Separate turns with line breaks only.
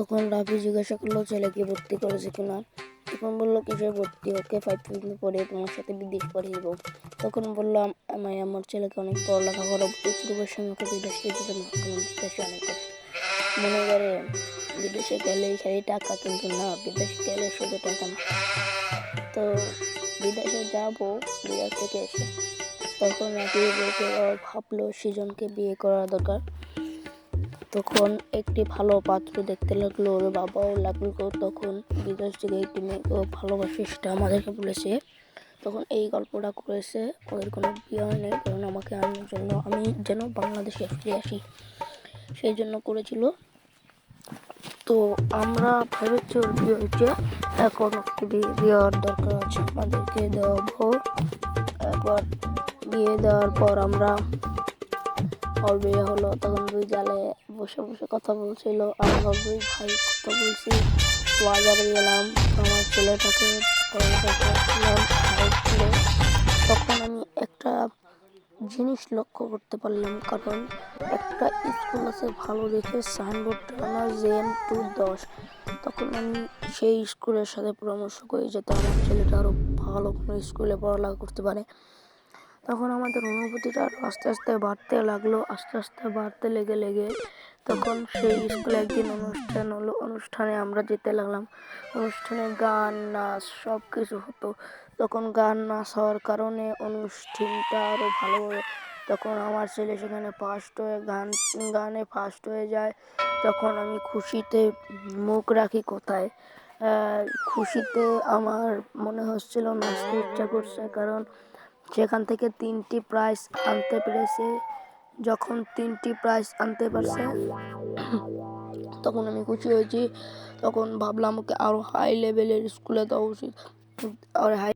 তখন রাফি জিজ্ঞাসা করলো ছেলেকে ভর্তি করেছে কিনা। তখন বললো কিসের ভর্তি, ওকে 5 পরে তোমার সাথে বিদেশ পড়িয়ে দেবো। তখন বললাম আমি আমার ছেলেকে অনেক পড়ালেখা করাবো, এই পরিবেশে আমাকে বিদেশ যেতে না, আমার বিদেশে অনেক কষ্ট। মনে করে বিদেশে গেলে খালি টাকা, কিন্তু না, বিদেশে গেলে শুধু টাকা না। তো বিদেশে যাবো বিদেশ থেকে এসে। তখন রাফি ভাবলো সৃজনকে বিয়ে করা দরকার। তখন একটি ভালো পাত্র দেখতে লাগলো, ওর বাবাও লাগলো। তখন বিদেশ থেকে একটি মেয়েকে ভালোবাসে, সেটা আমাদেরকে বলেছে। তখন এই গল্পটা করেছে, ওদের কোনো বিয়ে হয় নাই, কারণ আমাকে আনার জন্য, আমি যেন বাংলাদেশে ফিরে আসি সেই জন্য করেছিল। তো আমরা ভেবেছি ওর বিয়ে হয়েছে, এখন একটি বিয়ের দরকার আছে, আমাদেরকে দেবো। একবার বিয়ে দেওয়ার পর আমরা ওর বিয়ে হলো। তখন দুই জালে বসে বসে কথা বলছিল, আমরা দুই ভাই কথা বলছি। বাজারে গেলাম, আমার ছেলেটাকে তখন আমি একটা জিনিস লক্ষ্য করতে পারলাম, কারণ একটা স্কুল আছে ভালো দেখে, সাইনবোর্ড টানা JM210। তখন আমি সেই স্কুলের সাথে পরামর্শ করি যাতে আমার ছেলেটা আরও ভালো কোনো স্কুলে পড়ালেখা করতে পারে। তখন আমাদের অনুভূতিটা আস্তে আস্তে বাড়তে লাগলো, আস্তে আস্তে বাড়তে লেগে তখন সেই স্কুলে একদিন অনুষ্ঠান হলো, অনুষ্ঠানে আমরা যেতে লাগলাম। অনুষ্ঠানে গান নাচ সব কিছু হতো। তখন গান নাচ হওয়ার কারণে অনুষ্ঠানটা আরও ভালো হলো। তখন আমার ছেলে সেখানে গানে ফার্স্ট হয়ে যায়। তখন আমি খুশিতে মুখ রাখি কোথায়। খুশিতে আমার মনে হচ্ছিল নাচতে ইচ্ছা করছে, কারণ সেখান থেকে 3টি প্রাইজ আনতে পেরেছে। যখন 3টি প্রাইজ আনতে পারছে তখন আমি খুশি হয়েছি। তখন ভাবলাম ওকে আরো হাই লেভেলের স্কুলে দেওয়া উচিত, আর হাই